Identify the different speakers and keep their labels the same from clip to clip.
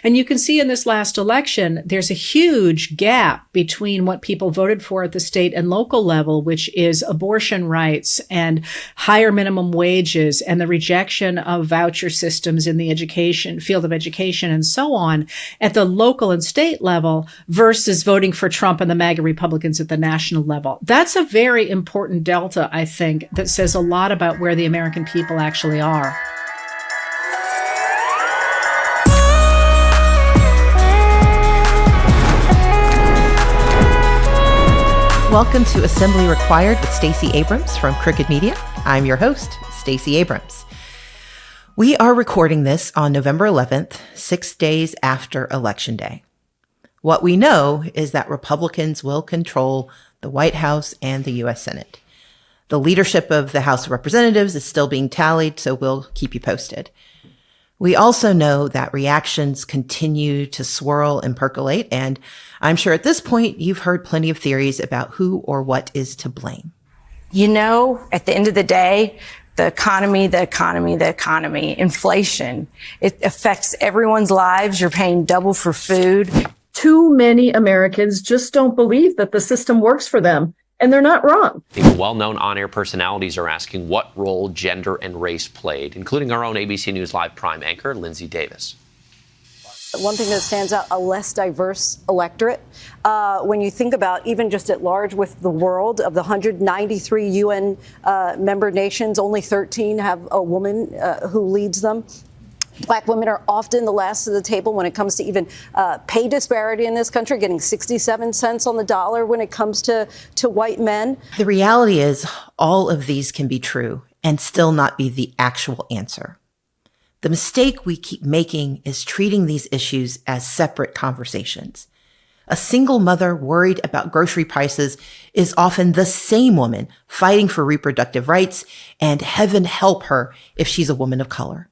Speaker 1: And you can see in this last election, there's a huge gap between what people voted for at the state and local level, which is abortion rights and higher minimum wages and the rejection of voucher systems in the education field of education and so on at the local and state level versus voting for Trump and the MAGA Republicans at the national level. That's a very important delta, I think, that says a lot about where the American people actually are.
Speaker 2: Welcome to Assembly Required with Stacey Abrams from Crooked Media. I'm your host, Stacey Abrams. We are recording this on November 11th, 6 days after Election Day. What we know is that Republicans will control the White House and the U.S. Senate. The leadership of the House of Representatives is still being tallied, so we'll keep you posted. We also know that reactions continue to swirl and percolate, and I'm sure at this point you've heard plenty of theories about who or what is to blame.
Speaker 3: You know, at the end of the day, the economy, inflation, it affects everyone's lives. You're paying double for food.
Speaker 4: Too many Americans just don't believe that the system works for them. And they're not wrong.
Speaker 5: Well-known on-air personalities are asking what role gender and race played, including our own ABC News Live Prime anchor, Lindsay Davis.
Speaker 6: One thing that stands out, a less diverse electorate. When you think about even just at large with the world, of the 193 UN member nations, only 13 have a woman who leads them. Black women are often the last of the table when it comes to even pay disparity in this country, getting 67 cents on the dollar when it comes to white men.
Speaker 2: The reality is all of these can be true and still not be the actual answer. The mistake we keep making is treating these issues as separate conversations. A single mother worried about grocery prices is often the same woman fighting for reproductive rights, and heaven help her if she's a woman of color.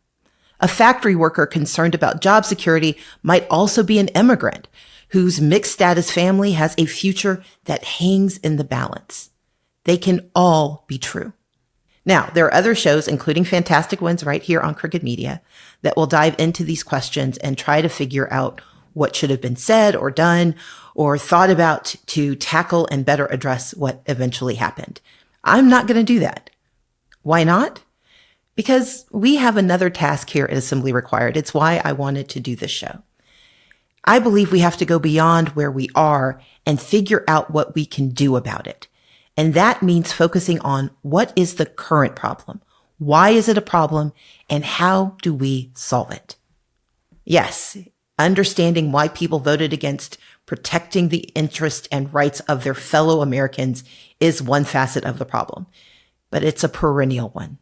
Speaker 2: A factory worker concerned about job security might also be an immigrant whose mixed status family has a future that hangs in the balance. They can all be true. Now, there are other shows, including fantastic ones right here on Crooked Media, that will dive into these questions and try to figure out what should have been said or done or thought about to tackle and better address what eventually happened. I'm not going to do that. Why not? Because we have another task here at Assembly Required. It's why I wanted to do this show. I believe we have to go beyond where we are and figure out what we can do about it. And that means focusing on what is the current problem? Why is it a problem? And how do we solve it? Yes, understanding why people voted against protecting the interests and rights of their fellow Americans is one facet of the problem, but it's a perennial one.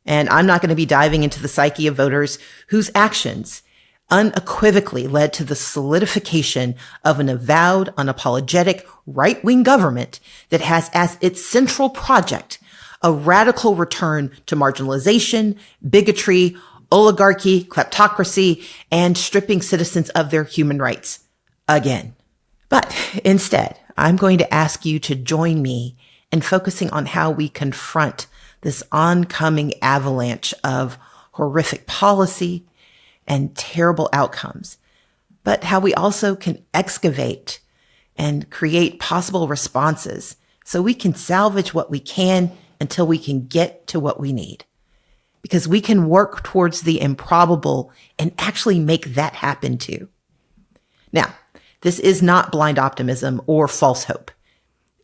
Speaker 2: And I'm not going to be diving into the psyche of voters whose actions unequivocally led to the solidification of an avowed, unapologetic right-wing government that has as its central project a radical return to marginalization, bigotry, oligarchy, kleptocracy, and stripping citizens of their human rights again. But instead, I'm going to ask you to join me in focusing on how we confront this oncoming avalanche of horrific policy and terrible outcomes, but how we also can excavate and create possible responses so we can salvage what we can until we can get to what we need. Because we can work towards the improbable and actually make that happen too. Now, this is not blind optimism or false hope.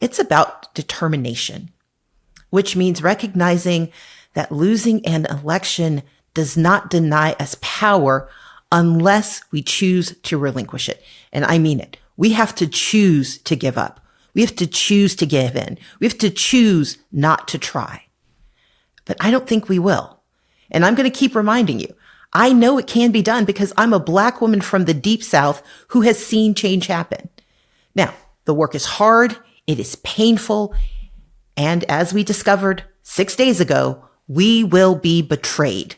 Speaker 2: It's about determination, which means recognizing that losing an election does not deny us power unless we choose to relinquish it. And I mean it. We have to choose to give up. We have to choose to give in. We have to choose not to try. But I don't think we will. And I'm going to keep reminding you, I know it can be done because I'm a Black woman from the Deep South who has seen change happen. Now, the work is hard. It is painful. And as we discovered 6 days ago, we will be betrayed.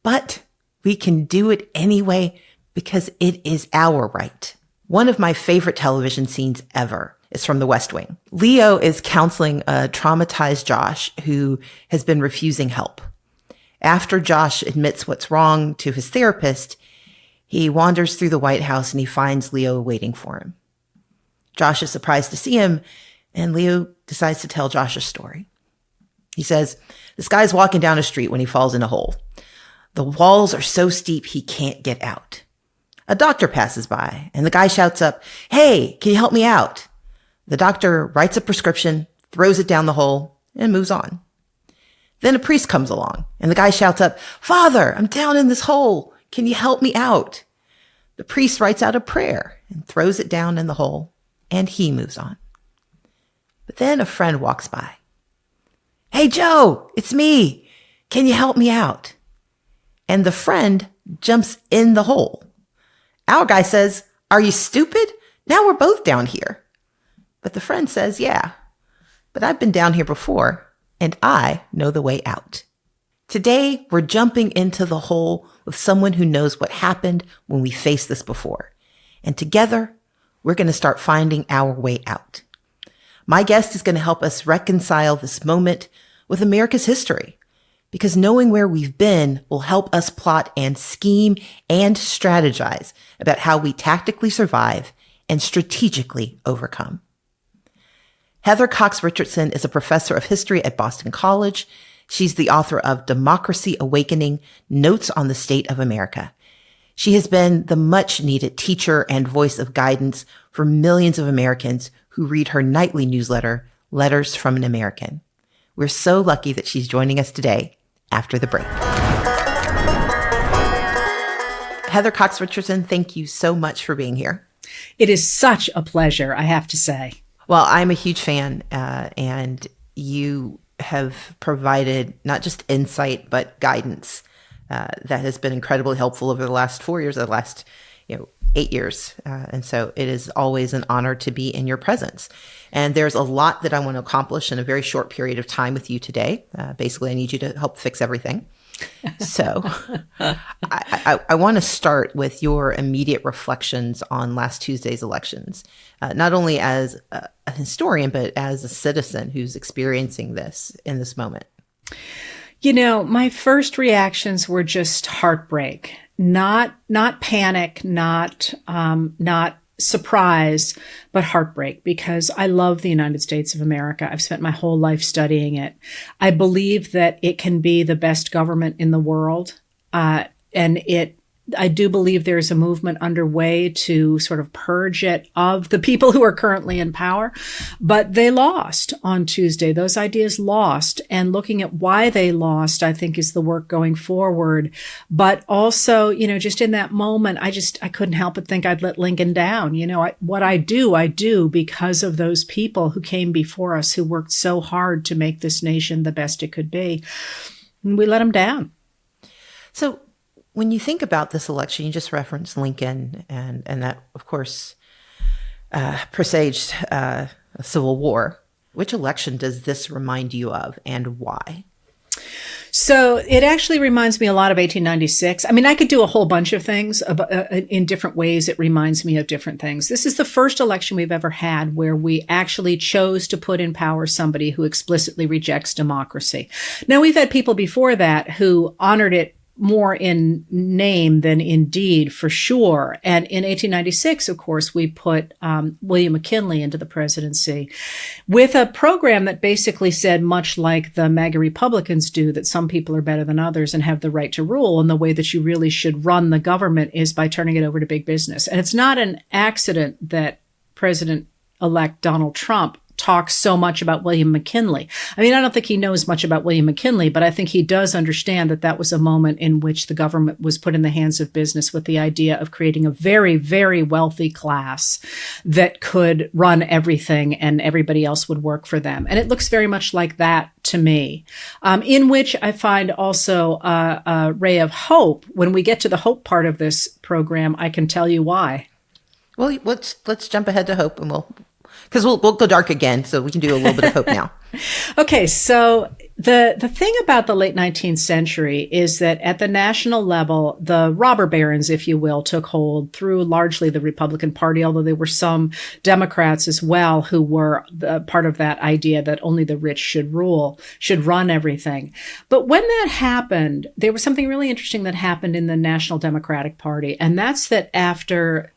Speaker 2: But we can do it anyway because it is our right. One of my favorite television scenes ever is from The West Wing. Leo is counseling a traumatized Josh who has been refusing help. After Josh admits what's wrong to his therapist, He wanders through the White House and he finds Leo waiting for him. Josh is surprised to see him, and Leo decides to tell Josh a story. He says, this guy's walking down a street when he falls in a hole. The walls are so steep he can't get out. A doctor passes by, and the guy shouts up, hey, can you help me out? The doctor writes a prescription, throws it down the hole, and moves on. Then a priest comes along, and the guy shouts up, Father, I'm down in this hole. Can you help me out? The priest writes out a prayer and throws it down in the hole, and he moves on. But then a friend walks by. Hey, Joe, it's me. Can you help me out? And the friend jumps in the hole. Our guy says, are you stupid? Now we're both down here. But the friend says, yeah, but I've been down here before, and I know the way out. Today, we're jumping into the hole with someone who knows what happened when we faced this before. And together, we're going to start finding our way out. My guest is going to help us reconcile this moment with America's history, because knowing where we've been will help us plot and scheme and strategize about how we tactically survive and strategically overcome. Heather Cox Richardson is a professor of history at Boston College. She's the author of Democracy Awakening: Notes on the State of America. She has been the much needed teacher and voice of guidance for millions of Americans who read her nightly newsletter, Letters from an American. We're so lucky that she's joining us today after the break. Heather Cox Richardson, thank you so much for being here.
Speaker 1: It is such a pleasure, I have to say.
Speaker 2: Well, I'm a huge fan, and you have provided not just insight, but guidance that has been incredibly helpful over the last 4 years, the last 8 years. And so it is always an honor to be in your presence. And there's a lot that I want to accomplish in a very short period of time with you today. Basically, I need you to help fix everything. So I want to start with your immediate reflections on last Tuesday's elections, not only as a historian, but as a citizen who's experiencing this in this moment.
Speaker 1: My first reactions were just heartbreak, not panic, not surprise, but heartbreak, because I love the United States of America. I've spent my whole life studying it. I believe that it can be the best government in the world. I do believe there's a movement underway to sort of purge it of the people who are currently in power, but they lost on Tuesday. Those ideas lost, and looking at why they lost, I think, is the work going forward. But also, just in that moment, I couldn't help but think I'd let Lincoln down. What I do because of those people who came before us, who worked so hard to make this nation the best it could be. And we let them down.
Speaker 2: So when you think about this election, you just referenced Lincoln, and that, of course, presaged a civil war. Which election does this remind you of, and why?
Speaker 1: So it actually reminds me a lot of 1896. I mean, I could do a whole bunch of things in different ways. It reminds me of different things. This is the first election we've ever had where we actually chose to put in power somebody who explicitly rejects democracy. Now, we've had people before that who honored it more in name than in deed, for sure. And in 1896, of course, we put Willliam McKinley into the presidency with a program that basically said, much like the MAGA Republicans do, that some people are better than others and have the right to rule. And the way that you really should run the government is by turning it over to big business. And it's not an accident that President-elect Donald Trump talks so much about Willliam McKinley. I mean, I don't think he knows much about Willliam McKinley, but I think he does understand that that was a moment in which the government was put in the hands of business with the idea of creating a very, very wealthy class that could run everything and everybody else would work for them. And it looks very much like that to me, in which I find also a ray of hope. When we get to the hope part of this program, I can tell you why.
Speaker 2: Well, let's jump ahead to hope, and we'll go dark again, so we can do a little bit of hope now.
Speaker 1: Okay, so The thing about the late 19th century is that at the national level, the robber barons, if you will, took hold through largely the Republican Party, although there were some Democrats as well who were part of that idea that only the rich should run everything. But when that happened, there was something really interesting that happened in the National Democratic Party, and that's that after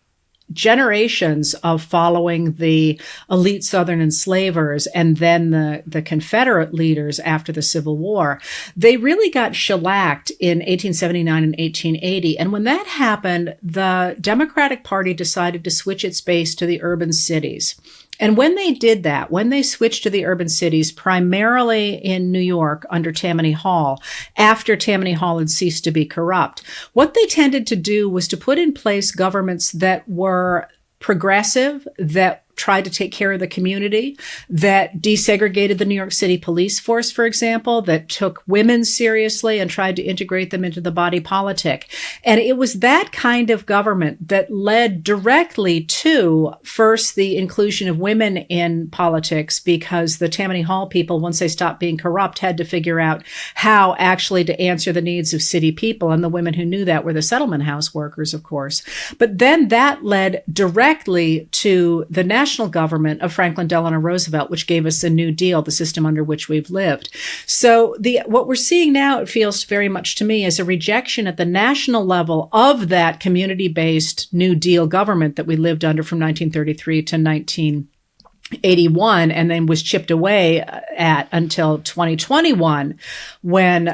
Speaker 1: generations of following the elite Southern enslavers and then the Confederate leaders after the Civil War, they really got shellacked in 1879 and 1880. And when that happened, the Democratic Party decided to switch its base to the urban cities. And when they did that, when they switched to the urban cities, primarily in New York under Tammany Hall, after Tammany Hall had ceased to be corrupt, what they tended to do was to put in place governments that were progressive, that tried to take care of the community, that desegregated the New York City police force, for example, that took women seriously and tried to integrate them into the body politic. And it was that kind of government that led directly to, first, the inclusion of women in politics, because the Tammany Hall people, once they stopped being corrupt, had to figure out how actually to answer the needs of city people. And the women who knew that were the settlement house workers, of course. But then that led directly to the national government of Franklin Delano Roosevelt, which gave us the New Deal, the system under which we've lived. So what we're seeing now, it feels very much to me, is a rejection at the national level of that community-based New Deal government that we lived under from 1933 to 1981, and then was chipped away at until 2021, when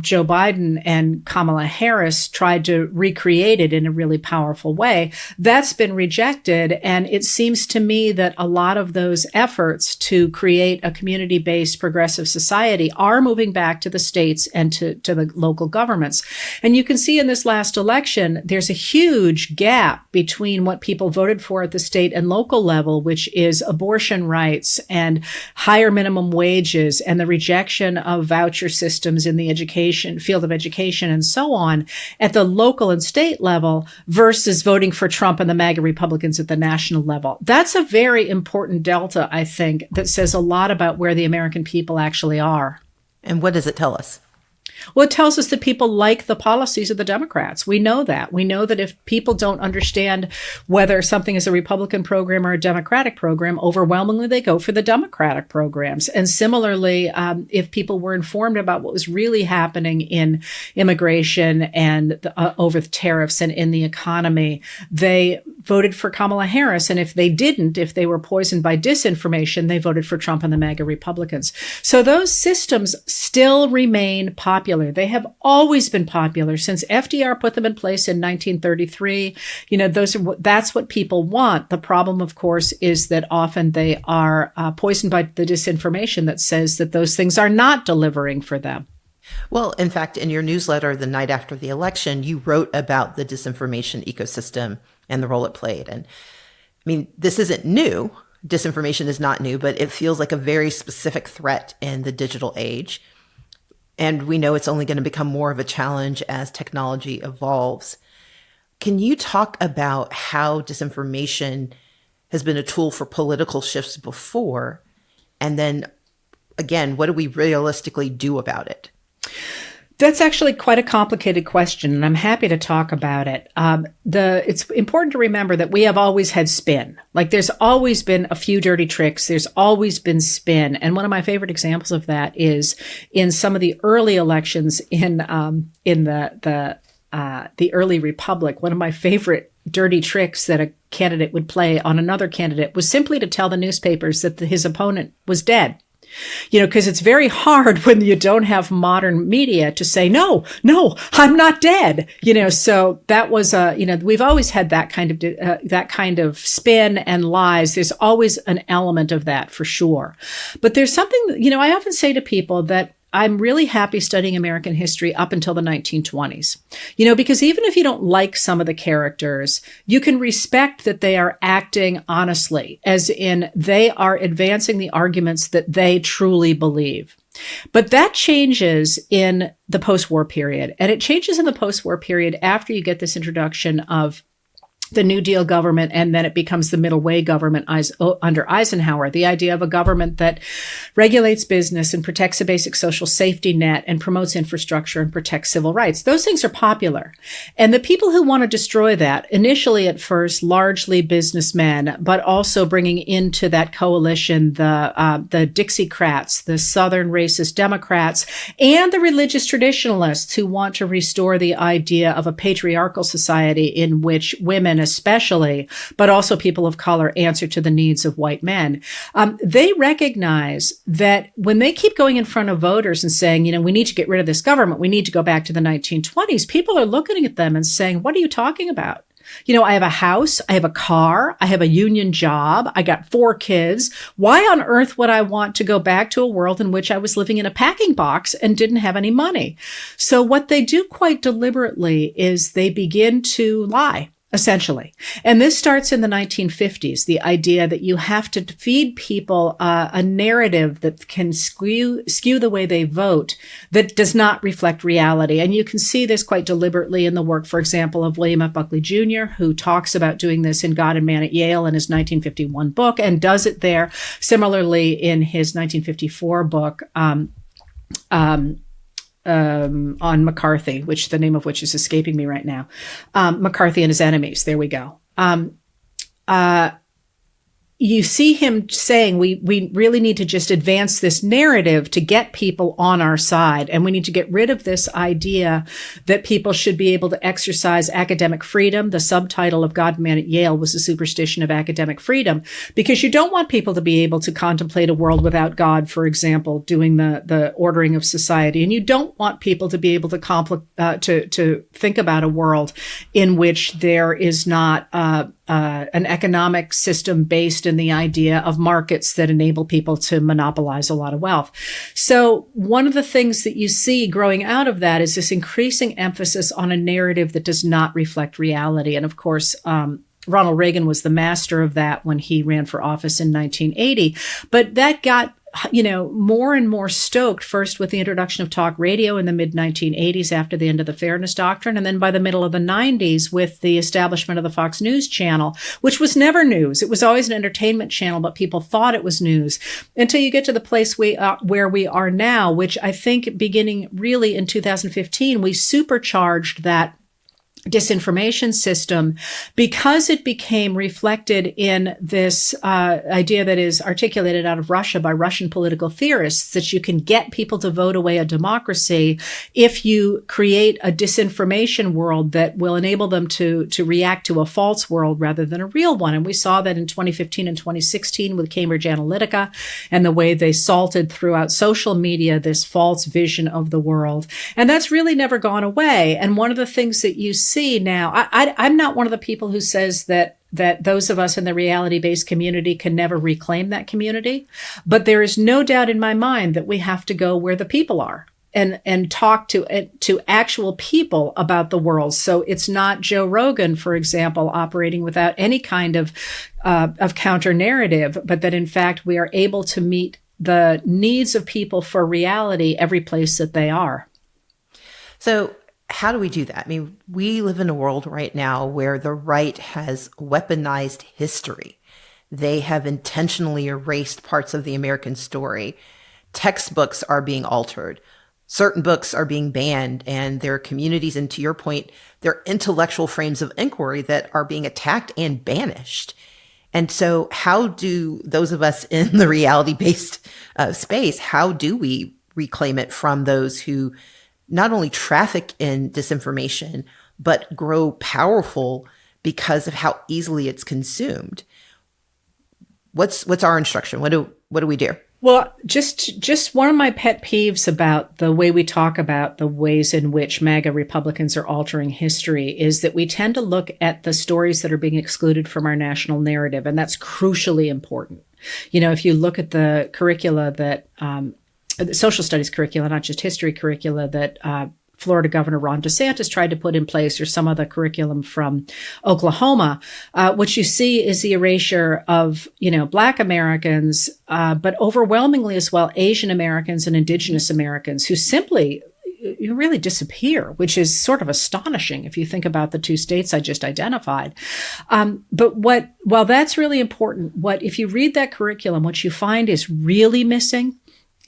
Speaker 1: Joe Biden and Kamala Harris tried to recreate it in a really powerful way. That's been rejected. And it seems to me that a lot of those efforts to create a community-based progressive society are moving back to the states and to the local governments. And you can see in this last election, there's a huge gap between what people voted for at the state and local level, which is abortion rights and higher minimum wages and the rejection of voucher systems in the field of education and so on at the local and state level versus voting for Trump and the MAGA Republicans at the national level. That's a very important delta, I think, that says a lot about where the American people actually are.
Speaker 2: And what does it tell us?
Speaker 1: Well, it tells us that people like the policies of the Democrats. We know that. We know that if people don't understand whether something is a Republican program or a Democratic program, overwhelmingly they go for the Democratic programs. And similarly, if people were informed about what was really happening in immigration and over the tariffs and in the economy, they voted for Kamala Harris. And if they didn't, if they were poisoned by disinformation, they voted for Trump and the MAGA Republicans. So those systems still remain popular. They have always been popular since FDR put them in place in 1933. That's what people want. The problem, of course, is that often they are poisoned by the disinformation that says that those things are not delivering for them.
Speaker 2: Well, in fact, in your newsletter the night after the election, you wrote about the disinformation ecosystem and the role it played. And I mean, this isn't new. Disinformation is not new, but it feels like a very specific threat in the digital age. And we know it's only going to become more of a challenge as technology evolves. Can you talk about how disinformation has been a tool for political shifts before? And then, again, what do we realistically do about it?
Speaker 1: That's actually quite a complicated question, and I'm happy to talk about it. It's important to remember that we have always had spin. Like, there's always been a few dirty tricks. There's always been spin. And one of my favorite examples of that is in some of the early elections in the early republic. One of my favorite dirty tricks that a candidate would play on another candidate was simply to tell the newspapers that his opponent was dead. Because it's very hard when you don't have modern media to say, no, I'm not dead. So that was, we've always had that kind of spin and lies. There's always an element of that for sure. But there's something, I often say to people that I'm really happy studying American history up until the 1920s, because even if you don't like some of the characters, you can respect that they are acting honestly, as in they are advancing the arguments that they truly believe. But that changes in the post-war period. And it changes in the post-war period after you get this introduction of the New Deal government, and then it becomes the middle way government under Eisenhower. The idea of a government that regulates business and protects a basic social safety net and promotes infrastructure and protects civil rights. Those things are popular. And the people who want to destroy that, initially at first, largely businessmen, but also bringing into that coalition the Dixiecrats, the Southern racist Democrats, and the religious traditionalists who want to restore the idea of a patriarchal society in which women especially, but also people of color, answer to the needs of white men. They recognize that when they keep going in front of voters and saying, we need to get rid of this government, we need to go back to the 1920s, people are looking at them and saying, what are you talking about? I have a house, I have a car, I have a union job, I got 4 kids. Why on earth would I want to go back to a world in which I was living in a packing box and didn't have any money? So what they do quite deliberately is they begin to lie, essentially. And this starts in the 1950s, the idea that you have to feed people a narrative that can skew the way they vote that does not reflect reality. And you can see this quite deliberately in the work, for example, of William F. Buckley Jr., who talks about doing this in God and Man at Yale in his 1951 book and does it there. Similarly, in his 1954 book, on McCarthy, the name of which is escaping me right now. McCarthy and His Enemies. There we go. You see him saying we really need to just advance this narrative to get people on our side. And we need to get rid of this idea that people should be able to exercise academic freedom. The subtitle of God and Man at Yale was The Superstition of Academic Freedom, because you don't want people to be able to contemplate a world without God, for example, doing the ordering of society. And you don't want people to be able to think about a world in which there is not an economic system based in the idea of markets that enable people to monopolize a lot of wealth. So one of the things that you see growing out of that is this increasing emphasis on a narrative that does not reflect reality. And of course, Ronald Reagan was the master of that when he ran for office in 1980. But that got more and more stoked, first with the introduction of talk radio in the mid-1980s after the end of the Fairness Doctrine, and then by the middle of the 90s with the establishment of the Fox News channel, which was never news. It was always an entertainment channel, but people thought it was news until you get to the place where we are now, which I think beginning really in 2015, we supercharged that disinformation system because it became reflected in this idea that is articulated out of Russia by Russian political theorists, that you can get people to vote away a democracy if you create a disinformation world that will enable them to react to a false world rather than a real one. And we saw that in 2015 and 2016 with Cambridge Analytica and the way they salted throughout social media this false vision of the world. And that's really never gone away. And one of the things that you see now, I'm not one of the people who says that those of us in the reality-based community can never reclaim that community. But there is no doubt in my mind that we have to go where the people are and talk to actual people about the world. So it's not Joe Rogan, for example, operating without any kind of counter narrative, but that in fact we are able to meet the needs of people for reality every place that they are.
Speaker 2: So how do we do that? I mean, we live in a world right now where the right has weaponized history. They have intentionally erased parts of the American story. Textbooks are being altered. Certain books are being banned, and there are communities, and to your point, there are intellectual frames of inquiry that are being attacked and banished. And so how do those of us in the reality-based space, how do we reclaim it from those who not only traffic in disinformation, but grow powerful because of how easily it's consumed? What's our instruction? What do we do?
Speaker 1: Well, just one of my pet peeves about the way we talk about the ways in which MAGA Republicans are altering history is that we tend to look at the stories that are being excluded from our national narrative, and that's crucially important. If you look at the curricula that the social studies curricula, not just history curricula, that Florida Governor Ron DeSantis tried to put in place, or some of the curriculum from Oklahoma, what you see is the erasure of, Black Americans, but overwhelmingly as well Asian Americans and Indigenous Americans who simply really disappear, which is sort of astonishing if you think about the two states I just identified. But while that's really important, if you read that curriculum, what you find is really missing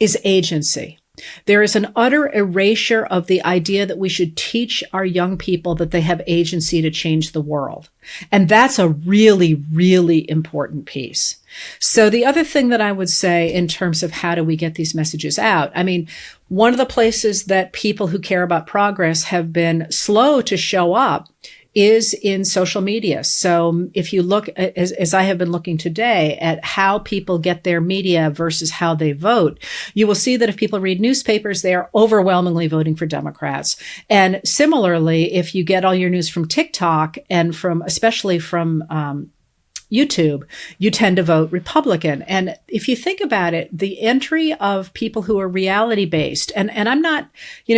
Speaker 1: is agency. There is an utter erasure of the idea that we should teach our young people that they have agency to change the world. And that's a really, really important piece. So the other thing that I would say in terms of how do we get these messages out, I mean, one of the places that people who care about progress have been slow to show up is in social media. So if you look, as I have been looking today, at how people get their media versus how they vote, you will see that if people read newspapers, they are overwhelmingly voting for Democrats. And similarly, if you get all your news from TikTok and especially from YouTube, you tend to vote Republican. And if you think about it, the entry of people who are reality based, and I'm not,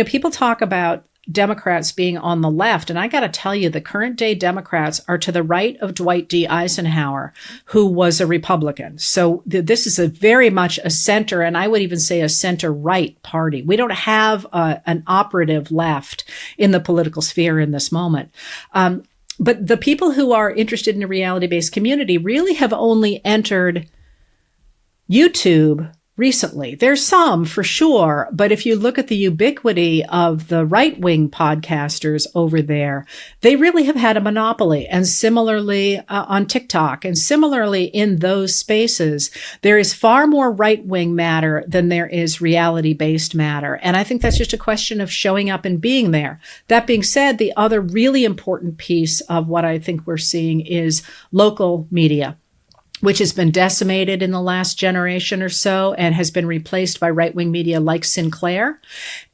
Speaker 1: people talk about Democrats being on the left. And I got to tell you, the current day Democrats are to the right of Dwight D. Eisenhower, who was a Republican. So this is very much a center, and I would even say a center-right party. We don't have an operative left in the political sphere in this moment. But the people who are interested in a reality-based community really have only entered YouTube recently. There's some for sure, but if you look at the ubiquity of the right-wing podcasters over there, they really have had a monopoly. And similarly on TikTok, and similarly in those spaces, there is far more right-wing matter than there is reality-based matter. And I think that's just a question of showing up and being there. That being said, the other really important piece of what I think we're seeing is local media, which has been decimated in the last generation or so and has been replaced by right-wing media like Sinclair.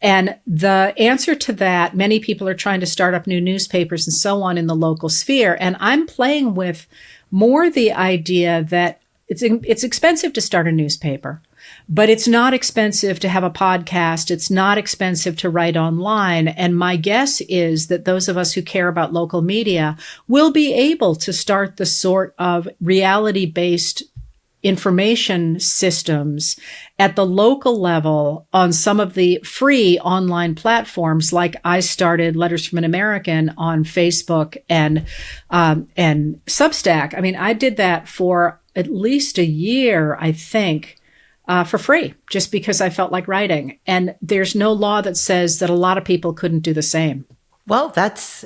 Speaker 1: And the answer to that, many people are trying to start up new newspapers and so on in the local sphere. And I'm playing with more the idea that it's expensive to start a newspaper, but it's not expensive to have a podcast. It's not expensive to write online. And my guess is that those of us who care about local media will be able to start the sort of reality-based information systems at the local level on some of the free online platforms. Like I started Letters from an American on Facebook and Substack. I mean, I did that for at least a year, I think, for free, just because I felt like writing. And there's no law that says that a lot of people couldn't do the same.
Speaker 2: Well, that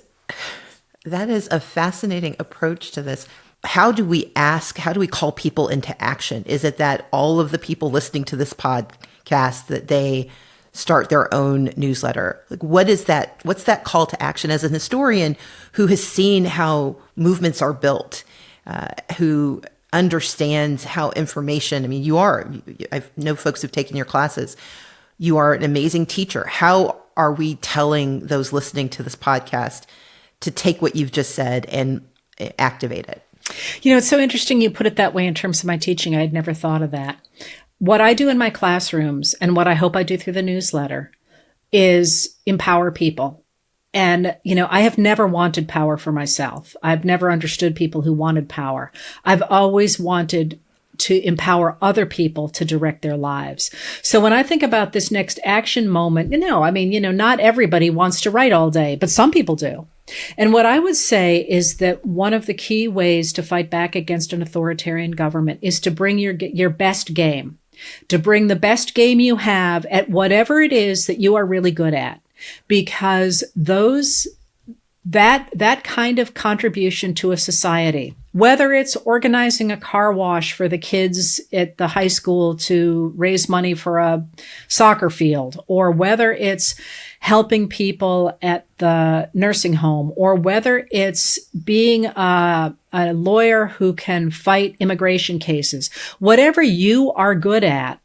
Speaker 2: is a fascinating approach to this. How do we call people into action? Is it that all of the people listening to this podcast, that they start their own newsletter? Like, what's that call to action? As an historian who has seen how movements are built, who understands how information, I mean, I know folks who've taken your classes. You are an amazing teacher. How are we telling those listening to this podcast to take what you've just said and activate it?
Speaker 1: It's so interesting you put it that way in terms of my teaching. I had never thought of that. What I do in my classrooms and what I hope I do through the newsletter is empower people. And, I have never wanted power for myself. I've never understood people who wanted power. I've always wanted to empower other people to direct their lives. So when I think about this next action moment, not everybody wants to write all day, but some people do. And what I would say is that one of the key ways to fight back against an authoritarian government is to bring your best game, to bring the best game you have at whatever it is that you are really good at. Because that kind of contribution to a society, whether it's organizing a car wash for the kids at the high school to raise money for a soccer field, or whether it's helping people at the nursing home, or whether it's being a lawyer who can fight immigration cases, whatever you are good at,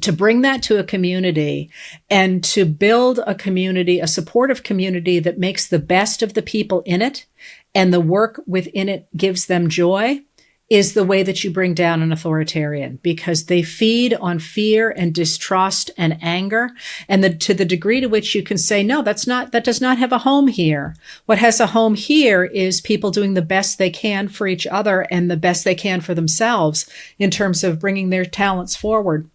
Speaker 1: to bring that to a community and to build a community, a supportive community that makes the best of the people in it and the work within it gives them joy, is the way that you bring down an authoritarian, because they feed on fear and distrust and anger. And to the degree to which you can say, no, that does not have a home here. What has a home here is people doing the best they can for each other and the best they can for themselves in terms of bringing their talents forward.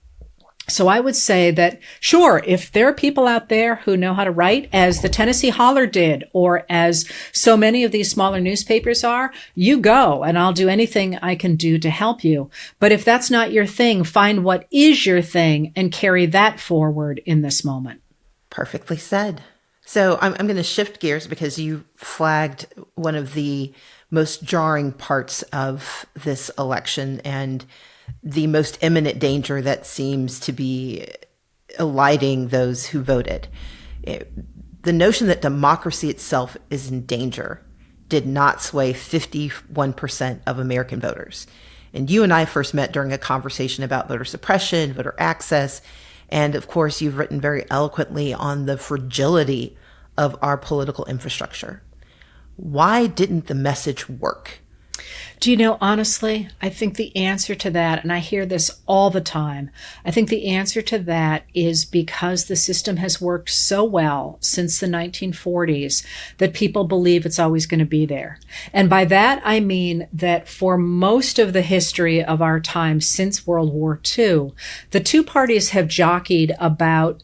Speaker 1: So I would say that, sure, if there are people out there who know how to write, as the Tennessee Holler did, or as so many of these smaller newspapers are, you go, and I'll do anything I can do to help you. But if that's not your thing, find what is your thing and carry that forward in this moment.
Speaker 2: Perfectly said. So I'm going to shift gears because you flagged one of the most jarring parts of this election and the most imminent danger that seems to be eliding those who voted. The notion that democracy itself is in danger did not sway 51% of American voters. And you and I first met during a conversation about voter suppression, voter access, and of course, you've written very eloquently on the fragility of our political infrastructure. Why didn't the message work?
Speaker 1: Do you know, honestly, I think the answer to that, and I hear this all the time, I think the answer to that is because the system has worked so well since the 1940s that people believe it's always going to be there. And by that, I mean that for most of the history of our time since World War II, the two parties have jockeyed about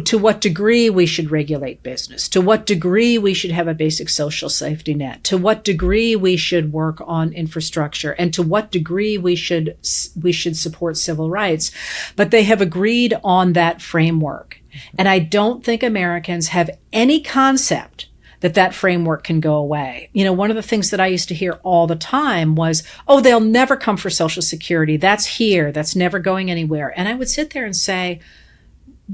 Speaker 1: to what degree we should regulate business, to what degree we should have a basic social safety net, to what degree we should work on infrastructure, and to what degree we should support civil rights. But they have agreed on that framework. And I don't think Americans have any concept that that framework can go away. You know, one of the things that I used to hear all the time was, oh, they'll never come for Social Security. That's here. That's never going anywhere. And I would sit there and say,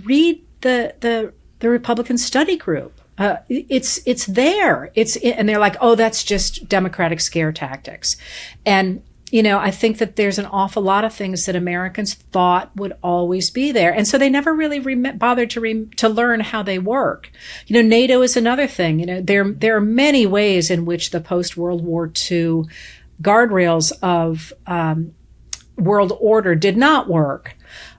Speaker 1: read the Republican study group. It's there. And they're like, oh, that's just Democratic scare tactics. And, you know, I think that there's an awful lot of things that Americans thought would always be there. And so they never really bothered to learn how they work. You know, NATO is another thing. You know, there are many ways in which the post-World War II guardrails of world order did not work.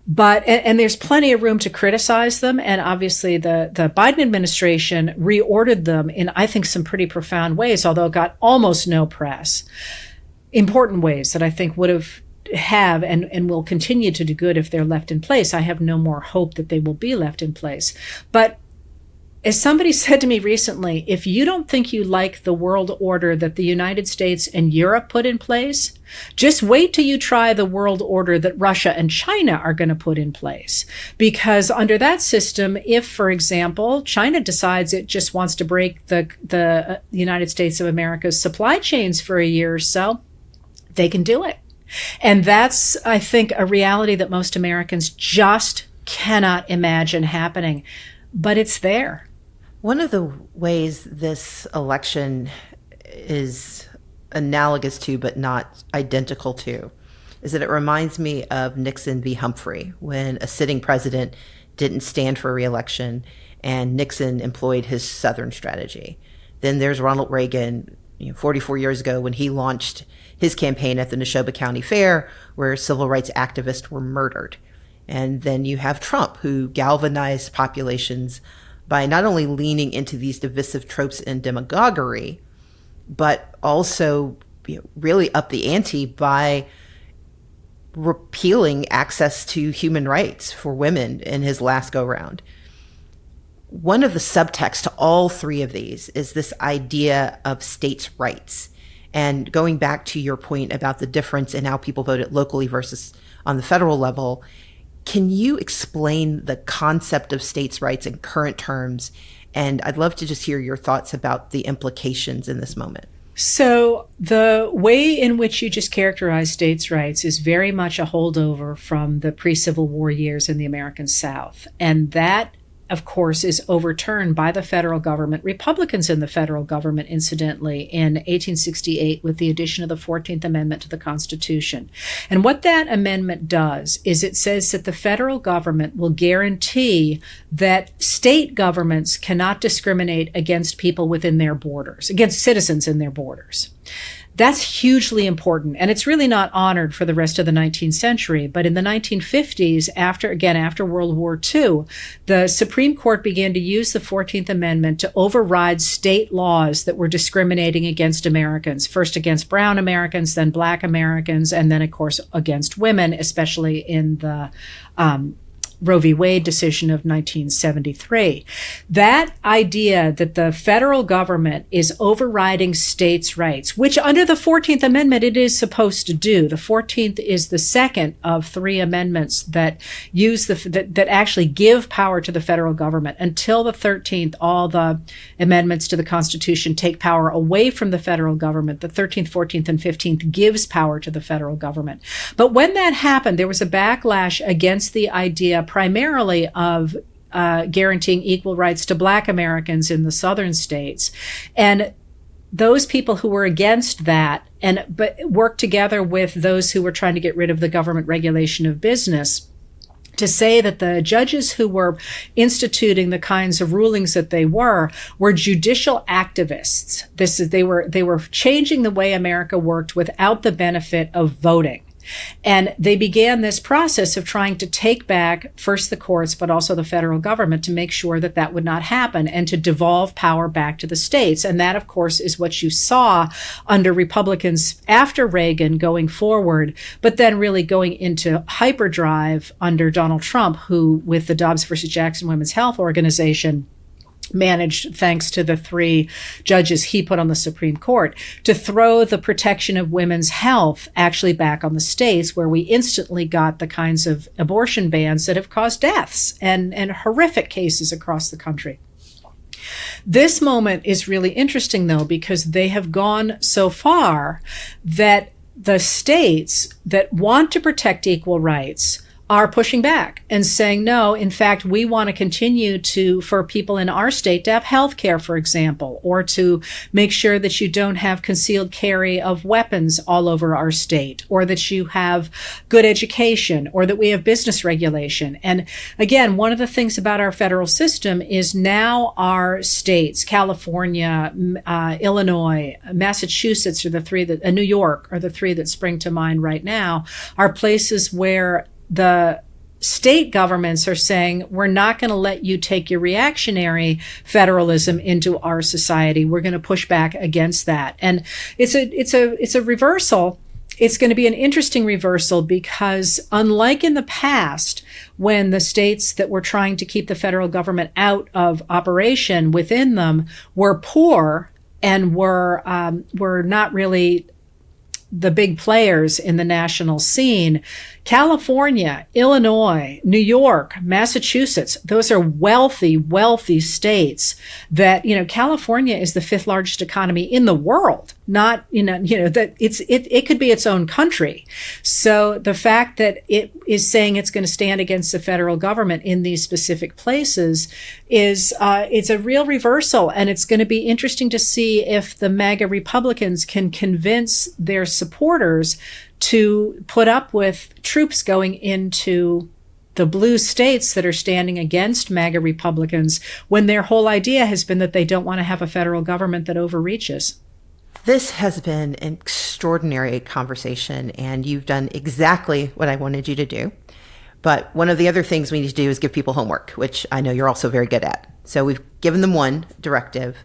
Speaker 1: But, and there's plenty of room to criticize them. And obviously the Biden administration reordered them in, I think, some pretty profound ways, although it got almost no press. Important ways that I think would have and will continue to do good if they're left in place. I have no more hope that they will be left in place. But as somebody said to me recently, if you don't think you like the world order that the United States and Europe put in place, just wait till you try the world order that Russia and China are going to put in place. Because under that system, if, for example, China decides it just wants to break the United States of America's supply chains for a year or so, they can do it. And that's, I think, a reality that most Americans just cannot imagine happening. But it's there.
Speaker 2: One of the ways this election is analogous to, but not identical to, is that it reminds me of Nixon v. Humphrey, when a sitting president didn't stand for re-election and Nixon employed his Southern strategy. Then there's Ronald Reagan, 44 years ago, when he launched his campaign at the Neshoba County Fair, where civil rights activists were murdered. And then you have Trump, who galvanized populations by not only leaning into these divisive tropes and demagoguery, but also really up the ante by repealing access to human rights for women in his last go-round. One of the subtexts to all three of these is this idea of states' rights. And going back to your point about the difference in how people voted locally versus on the federal level, can you explain the concept of states' rights in current terms? And I'd love to just hear your thoughts about the implications in this moment.
Speaker 1: So the way in which you just characterize states' rights is very much a holdover from the pre-Civil War years in the American South. And that, of course, is overturned by the federal government, Republicans in the federal government, incidentally, in 1868 with the addition of the 14th Amendment to the Constitution. And what that amendment does is it says that the federal government will guarantee that state governments cannot discriminate against people within their borders, against citizens in their borders. That's hugely important, and it's really not honored for the rest of the 19th century. But in the 1950s, after World War II, the Supreme Court began to use the 14th Amendment to override state laws that were discriminating against Americans, first against brown Americans, then black Americans, and then, of course, against women, especially in the Roe v. Wade decision of 1973. That idea that the federal government is overriding states' rights, which under the 14th Amendment it is supposed to do. The 14th is the second of three amendments that use that actually give power to the federal government. Until the 13th, all the amendments to the Constitution take power away from the federal government. The 13th, 14th, and 15th gives power to the federal government. But when that happened, there was a backlash against the idea primarily of guaranteeing equal rights to Black Americans in the southern states. And those people who were against that but worked together with those who were trying to get rid of the government regulation of business to say that the judges who were instituting the kinds of rulings that they were judicial activists. They were changing the way America worked without the benefit of voting. And they began this process of trying to take back first the courts, but also the federal government to make sure that that would not happen and to devolve power back to the states. And that, of course, is what you saw under Republicans after Reagan going forward, but then really going into hyperdrive under Donald Trump, who, with the Dobbs versus Jackson Women's Health Organization, managed, thanks to the three judges he put on the Supreme Court, to throw the protection of women's health actually back on the states, where we instantly got the kinds of abortion bans that have caused deaths and horrific cases across the country. This moment is really interesting, though, because they have gone so far that the states that want to protect equal rights are pushing back and saying, no, in fact, we want to continue for people in our state to have health care, for example, or to make sure that you don't have concealed carry of weapons all over our state, or that you have good education, or that we have business regulation. And again, one of the things about our federal system is now our states, California, Illinois, Massachusetts, are the three that, New York are the three that spring to mind right now, are places where the state governments are saying, we're not going to let you take your reactionary federalism into our society. We're going to push back against that. And it's a reversal. It's going to be an interesting reversal because, unlike in the past, when the states that were trying to keep the federal government out of operation within them were poor and were not really the big players in the national scene, California, Illinois, New York, Massachusetts, those are wealthy states that, California is the fifth largest economy in the world, not, that it could be its own country. So the fact that it is saying it's going to stand against the federal government in these specific places is, it's a real reversal. And it's going to be interesting to see if the MAGA Republicans can convince their supporters to put up with troops going into the blue states that are standing against MAGA Republicans, when their whole idea has been that they don't want to have a federal government that overreaches.
Speaker 2: This has been an extraordinary conversation, and you've done exactly what I wanted you to do. But one of the other things we need to do is give people homework, which I know you're also very good at. So we've given them one directive,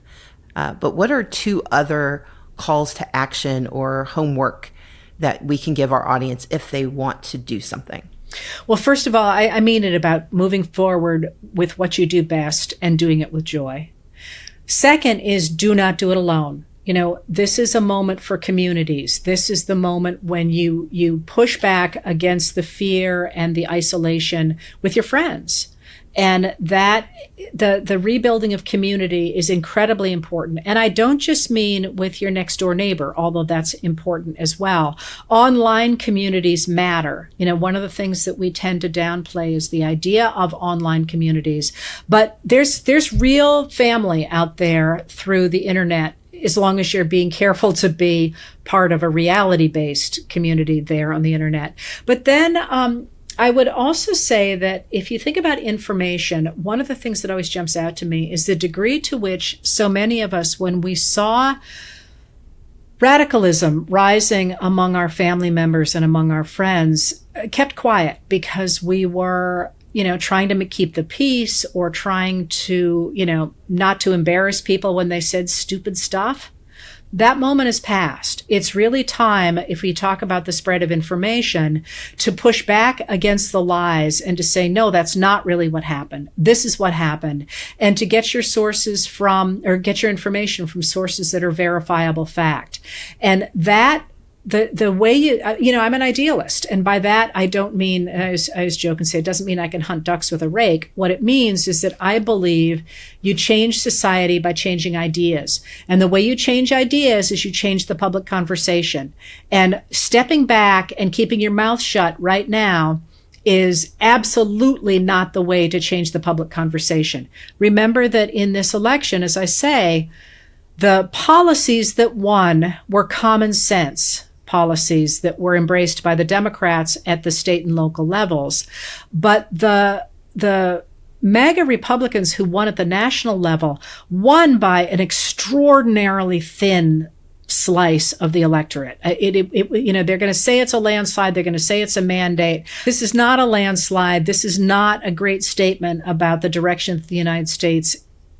Speaker 2: but what are two other calls to action or homework that we can give our audience if they want to do something?
Speaker 1: Well, first of all, I mean it about moving forward with what you do best and doing it with joy. Second is, do not do it alone. This is a moment for communities. This is the moment when you push back against the fear and the isolation with your friends. And that the rebuilding of community is incredibly important. And I don't just mean with your next door neighbor, although that's important as well. Online communities matter. One of the things that we tend to downplay is the idea of online communities. But there's real family out there through the internet, as long as you're being careful to be part of a reality-based community there on the internet. But then I would also say that if you think about information, one of the things that always jumps out to me is the degree to which so many of us, when we saw radicalism rising among our family members and among our friends, kept quiet because we were trying to keep the peace, or trying to, not to embarrass people when they said stupid stuff. that moment is past. It's really time, if we talk about the spread of information, to push back against the lies and to say, no, that's not really what happened. This is what happened. And to get your sources from, or get your information from sources that are verifiable fact. And that, the way you know, I'm an idealist. And by that, I don't mean, I always joke and say, it doesn't mean I can hunt ducks with a rake. What it means is that I believe you change society by changing ideas. And the way you change ideas is you change the public conversation. And stepping back and keeping your mouth shut right now is absolutely not the way to change the public conversation. Remember that in this election, as I say, the policies that won were common sense policies that were embraced by the Democrats at the state and local levels. But the MAGA Republicans who won at the national level won by an extraordinarily thin slice of the electorate. You know, they're going to say it's a landslide. They're going to say it's a mandate. This is not a landslide. This is not a great statement about the direction that the United States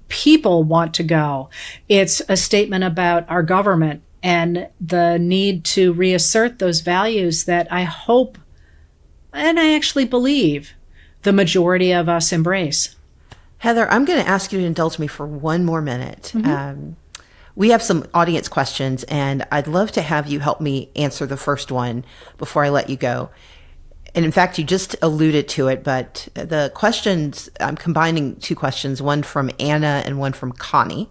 Speaker 1: people want to go. It's a statement about our government and the need to reassert those values that I hope, and I actually believe, the majority of us embrace.
Speaker 2: Heather, I'm going to ask you to indulge me for one more minute. We have some audience questions, and I'd love to have you help me answer the first one before I let you go. And in fact, you just alluded to it, but the questions, I'm combining two questions, one from Anna and one from Connie.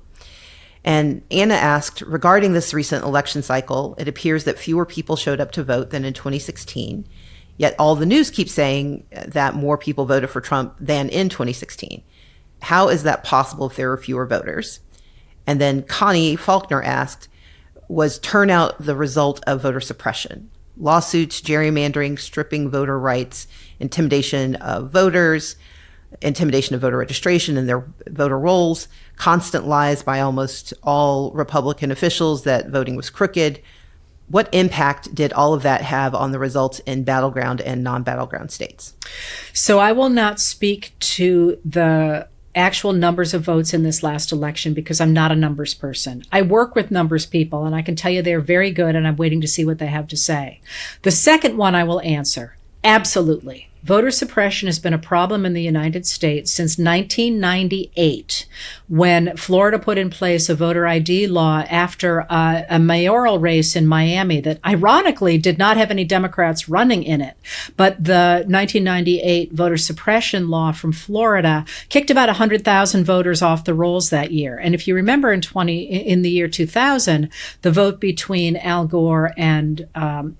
Speaker 2: And Anna asked, regarding this recent election cycle, it appears that fewer people showed up to vote than in 2016. Yet all the news keeps saying that more people voted for Trump than in 2016. How is that possible if there are fewer voters? And then Connie Faulkner asked, was turnout the result of voter suppression? Lawsuits, gerrymandering, stripping voter rights, intimidation of voters, intimidation of voter registration and their voter rolls, constant lies by almost all Republican officials that voting was crooked. What impact did all of that have on the results in battleground and non-battleground states?
Speaker 1: So I will not speak to the actual numbers of votes in this last election because I'm not a numbers person. I work with numbers people, and I can tell you they're very good, and I'm waiting to see what they have to say. The second one I will answer, absolutely. Voter suppression has been a problem in the United States since 1998, when Florida put in place a voter ID law after a mayoral race in Miami that ironically did not have any Democrats running in it. But the 1998 voter suppression law from Florida kicked about 100,000 voters off the rolls that year. And if you remember in the year 2000, the vote between Al Gore and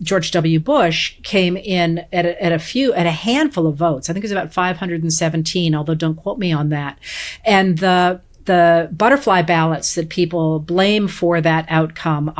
Speaker 1: George W. Bush came in at a handful of votes. I think it was about 517, although don't quote me on that. And the butterfly ballots that people blame for that outcome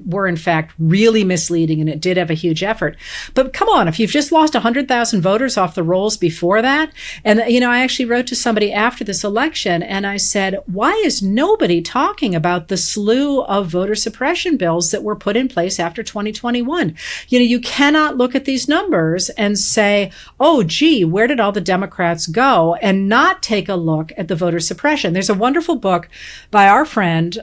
Speaker 1: were in fact really misleading, and it did have a huge effort. But come on, if you've just lost 100,000 voters off the rolls before that, and you know, I actually wrote to somebody after this election and I said, why is nobody talking about the slew of voter suppression bills that were put in place after 2021? You know, you cannot look at these numbers and say, oh, gee, where did all the Democrats go, and not take a look at the voter suppression. There's a wonderful book by our friend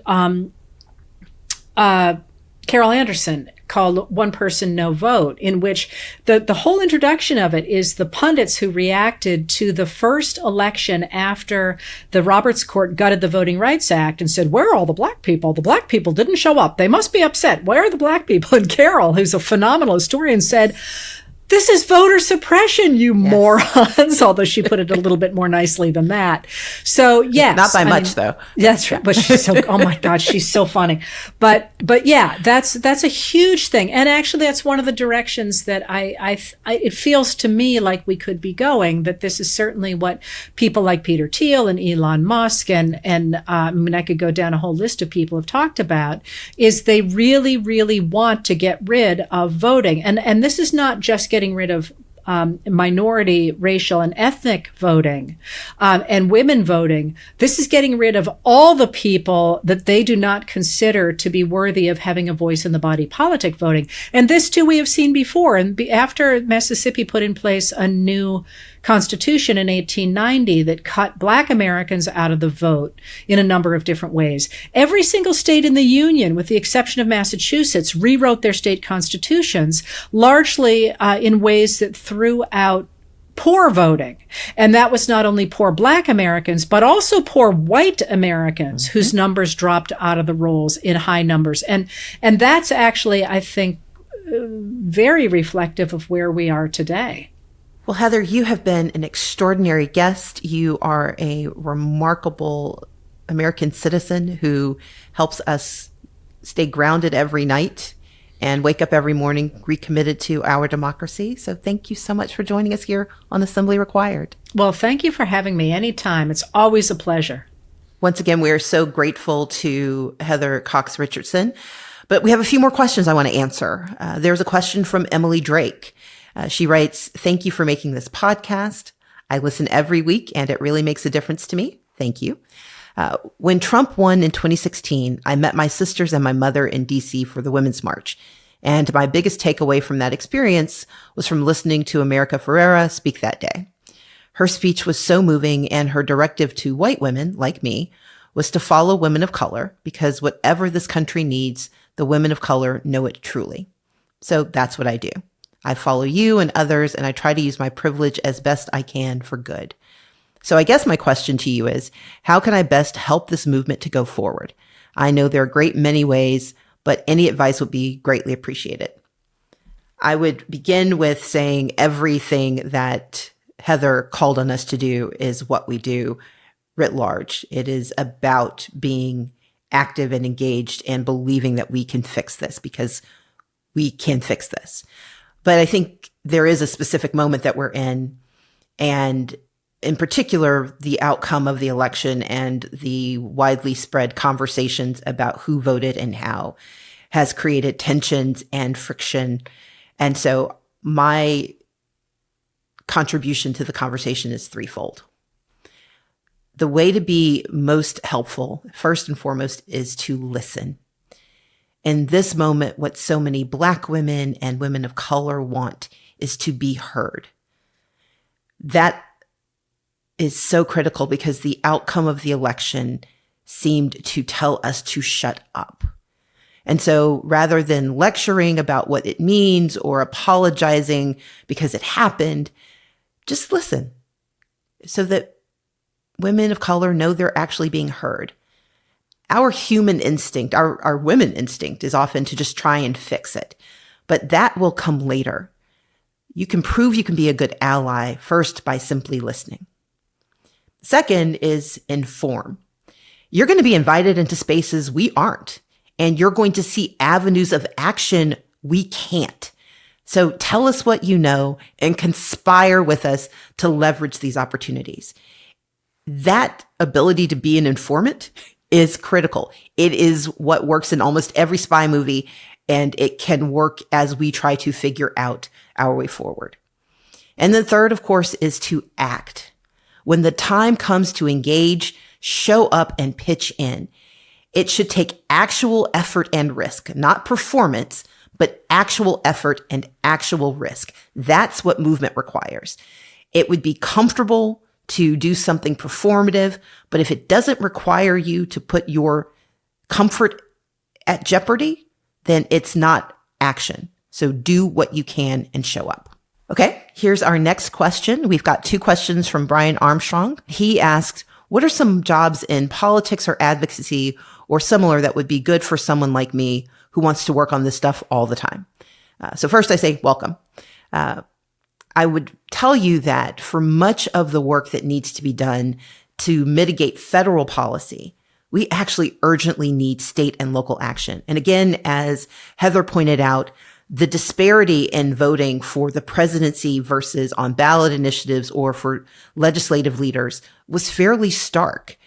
Speaker 1: Carol Anderson called One Person, No Vote, in which the whole introduction of it is the pundits who reacted to the first election after the Roberts Court gutted the Voting Rights Act and said, where are all the black people? The black people didn't show up. They must be upset. Where are the black people? And Carol, who's a phenomenal historian, said, this is voter suppression, you morons, although she put it a little bit more nicely than that. So, yes.
Speaker 2: Not by much, though. That's
Speaker 1: right. But she's so, oh my God, she's so funny. But yeah, that's a huge thing. And actually, that's one of the directions that it feels to me like we could be going, that this is certainly what people like Peter Thiel and Elon Musk and I mean, I could go down a whole list of people have talked about, is they really, really want to get rid of voting. And this is not just getting rid of minority, racial, and ethnic voting and women voting. This is getting rid of all the people that they do not consider to be worthy of having a voice in the body politic voting. And this, too, we have seen before. And after Mississippi put in place a new Constitution in 1890 that cut Black Americans out of the vote in a number of different ways. Every single state in the Union, with the exception of Massachusetts, rewrote their state constitutions largely in ways that threw out poor voting. And that was not only poor Black Americans, but also poor white Americans whose numbers dropped out of the rolls in high numbers. And that's actually, I think, very reflective of where we are today.
Speaker 2: Well, Heather, you have been an extraordinary guest. You are a remarkable American citizen who helps us stay grounded every night and wake up every morning recommitted to our democracy. So thank you so much for joining us here on Assembly Required.
Speaker 1: Well, thank you for having me anytime. It's always a pleasure.
Speaker 2: Once again, we are so grateful to Heather Cox Richardson. But we have a few more questions I want to answer. There's a question from Emily Drake. She writes, "Thank you for making this podcast. I listen every week and it really makes a difference to me. Thank you. When Trump won in 2016, I met my sisters and my mother in DC for the Women's March. And my biggest takeaway from that experience was from listening to America Ferrera speak that day. Her speech was so moving, and her directive to white women like me was to follow women of color, because whatever this country needs, the women of color know it truly. So that's what I do. I follow you and others, and I try to use my privilege as best I can for good. So I guess my question to you is, how can I best help this movement to go forward? I know there are a great many ways, but any advice would be greatly appreciated." I would begin with saying everything that Heather called on us to do is what we do writ large. It is about being active and engaged and believing that we can fix this, because we can fix this. But I think there is a specific moment that we're in, and in particular, the outcome of the election and the widely spread conversations about who voted and how has created tensions and friction. And so my contribution to the conversation is threefold. The way to be most helpful, first and foremost, is to listen. In this moment, what so many Black women and women of color want is to be heard. That is so critical, because the outcome of the election seemed to tell us to shut up. And so rather than lecturing about what it means or apologizing because it happened, just listen so that women of color know they're actually being heard. Our human instinct, our women instinct, is often to just try and fix it, but that will come later. You can prove you can be a good ally first by simply listening. Second is inform. You're going to be invited into spaces we aren't, and you're going to see avenues of action we can't. So tell us what you know and conspire with us to leverage these opportunities. That ability to be an informant is critical. It is what works in almost every spy movie, and it can work as we try to figure out our way forward. And the third, of course, is to act. When the time comes to engage, show up and pitch in. It should take actual effort and risk, not performance, but actual effort and actual risk. That's what movement requires. It would be comfortable to do something performative, but if it doesn't require you to put your comfort at jeopardy, then it's not action. So do what you can and show up. Okay, here's our next question. We've got two questions from Brian Armstrong. He asked, what are some jobs in politics or advocacy or similar that would be good for someone like me who wants to work on this stuff all the time? So first I say, welcome. I would tell you that for much of the work that needs to be done to mitigate federal policy, we actually urgently need state and local action. And again, as Heather pointed out, the disparity in voting for the presidency versus on ballot initiatives or for legislative leaders was fairly stark.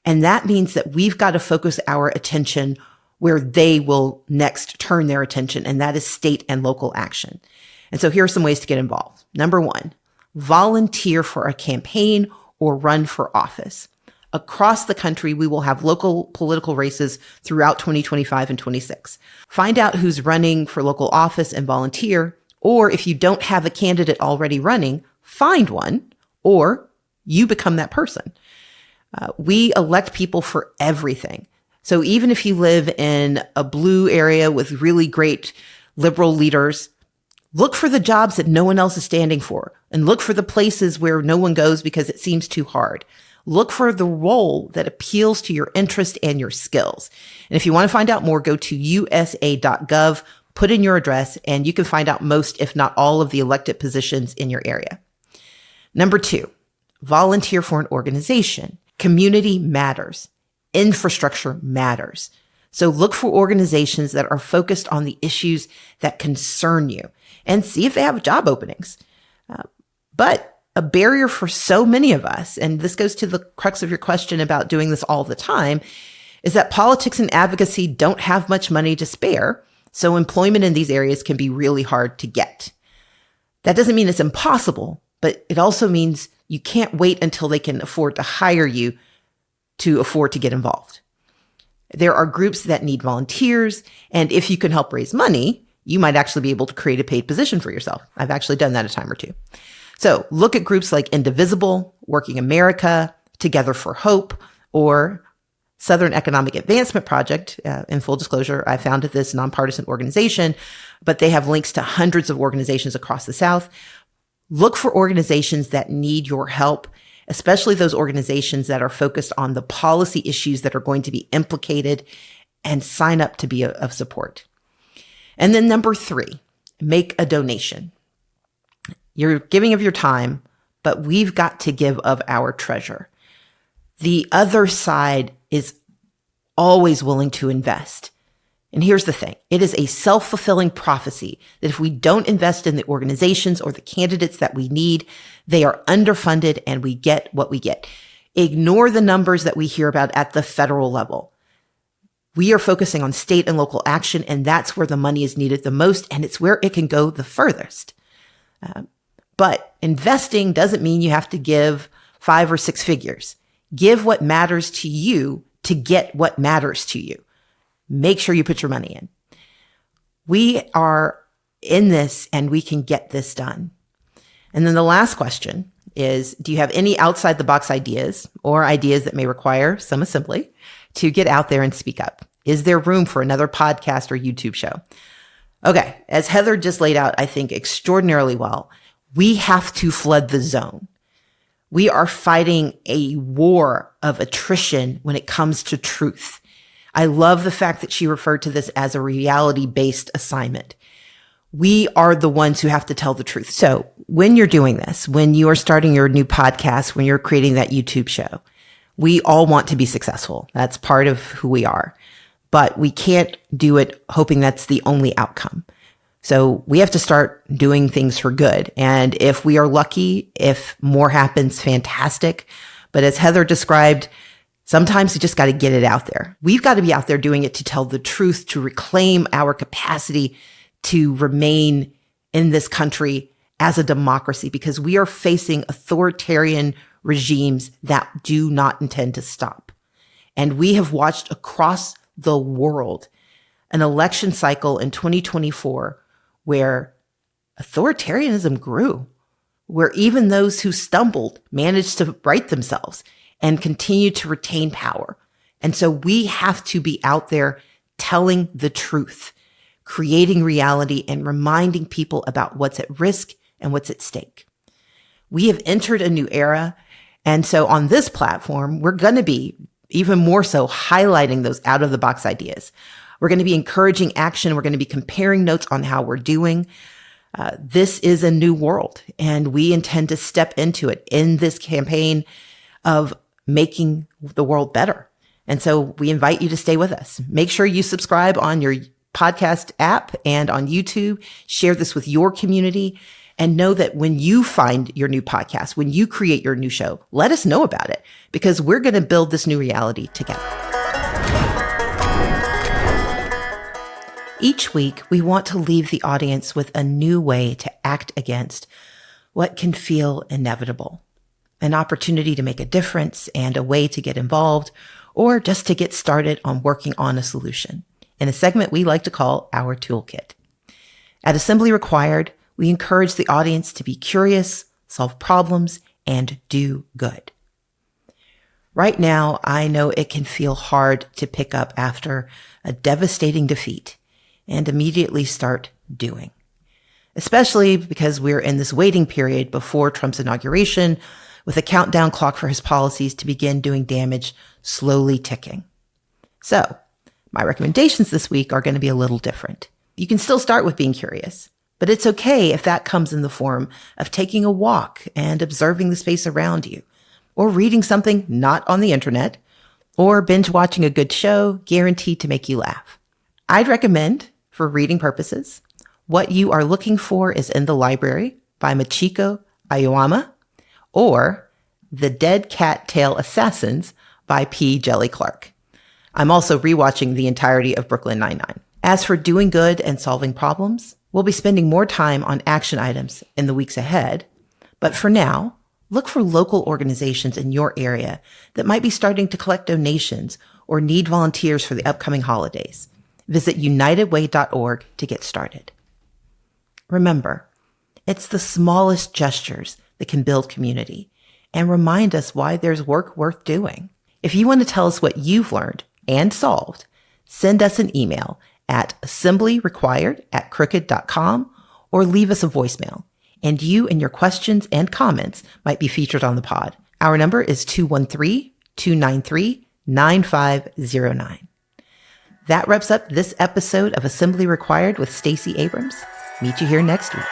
Speaker 2: And that means that we've got to focus our attention where they will next turn their attention, and that is state and local action. And so here are some ways to get involved. Number one, volunteer for a campaign or run for office. Across the country, we will have local political races throughout 2025 and 26. Find out who's running for local office and volunteer, or if you don't have a candidate already running, find one or you become that person. We elect people for everything. So even if you live in a blue area with really great liberal leaders, look for the jobs that no one else is standing for, and look for the places where no one goes because it seems too hard. Look for the role that appeals to your interest and your skills. And if you want to find out more, go to usa.gov, put in your address, and you can find out most, if not all, of the elected positions in your area. Number 2, volunteer for an organization. Community matters. Infrastructure matters. So look for organizations that are focused on the issues that concern you and see if they have job openings. But a barrier for so many of us, and this goes to the crux of your question about doing this all the time, is that politics and advocacy don't have much money to spare. So employment in these areas can be really hard to get. That doesn't mean it's impossible, but it also means you can't wait until they can afford to hire you to afford to get involved. There are groups that need volunteers, and if you can help raise money, you might actually be able to create a paid position for yourself. I've actually done that a time or two. So look at groups like Indivisible, Working America, Together for Hope, or Southern Economic Advancement Project. In full disclosure, I founded this nonpartisan organization, but they have links to hundreds of organizations across the South. Look for organizations that need your help, especially those organizations that are focused on the policy issues that are going to be implicated, and sign up to be of support. And then number 3, make a donation. You're giving of your time, but we've got to give of our treasure. The other side is always willing to invest. And here's the thing. It is a self-fulfilling prophecy that if we don't invest in the organizations or the candidates that we need, they are underfunded and we get what we get. Ignore the numbers that we hear about at the federal level. We are focusing on state and local action, and that's where the money is needed the most, and it's where it can go the furthest. But investing doesn't mean you have to give 5 or 6 figures. Give what matters to you to get what matters to you. Make sure you put your money in. We are in this and we can get this done. And then the last question is, do you have any outside the box ideas or ideas that may require some assembly to get out there and speak up? Is there room for another podcast or YouTube show? Okay, as Heather just laid out, I think extraordinarily well, we have to flood the zone. We are fighting a war of attrition when it comes to truth. I love the fact that she referred to this as a reality-based assignment. We are the ones who have to tell the truth. So when you're doing this, when you are starting your new podcast, when you're creating that YouTube show, we all want to be successful. That's part of who we are. But we can't do it hoping that's the only outcome. So we have to start doing things for good. And if we are lucky, if more happens, fantastic. But as Heather described, sometimes we just got to get it out there. We've got to be out there doing it to tell the truth, to reclaim our capacity to remain in this country as a democracy, because we are facing authoritarian regimes that do not intend to stop. And we have watched across the world an election cycle in 2024 where authoritarianism grew, where even those who stumbled managed to right themselves and continue to retain power. And so we have to be out there telling the truth, creating reality, and reminding people about what's at risk and what's at stake. We have entered a new era. And so on this platform, we're going to be even more so highlighting those out of the box ideas. We're going to be encouraging action. We're going to be comparing notes on how we're doing. This is a new world, and we intend to step into it in this campaign of making the world better. And so we invite you to stay with us. Make sure you subscribe on your podcast app and on YouTube. Share this with your community, and know that when you find your new podcast, when you create your new show, let us know about it, because we're going to build this new reality together. Each week, we want to leave the audience with a new way to act against what can feel inevitable, an opportunity to make a difference and a way to get involved, or just to get started on working on a solution, in a segment we like to call our Toolkit. At Assembly Required, we encourage the audience to be curious, solve problems, and do good. Right now, I know it can feel hard to pick up after a devastating defeat and immediately start doing, especially because we're in this waiting period before Trump's inauguration with a countdown clock for his policies to begin doing damage slowly ticking. So, my recommendations this week are going to be a little different. You can still start with being curious, but it's okay if that comes in the form of taking a walk and observing the space around you, or reading something not on the internet, or binge watching a good show guaranteed to make you laugh. I'd recommend, for reading purposes, What You Are Looking For Is in the Library by Michiko Aoyama, or The Dead Cat Tail Assassins by P. Jelly Clark. I'm also rewatching the entirety of Brooklyn Nine-Nine. As for doing good and solving problems, we'll be spending more time on action items in the weeks ahead. But for now, look for local organizations in your area that might be starting to collect donations or need volunteers for the upcoming holidays. Visit unitedway.org to get started. Remember, it's the smallest gestures that can build community and remind us why there's work worth doing. If you want to tell us what you've learned and solved, send us an email at assemblyrequired@crooked.com or leave us a voicemail, and you and your questions and comments might be featured on the pod. Our number is 213-293-9509. That wraps up this episode of Assembly Required with Stacey Abrams. Meet you here next week.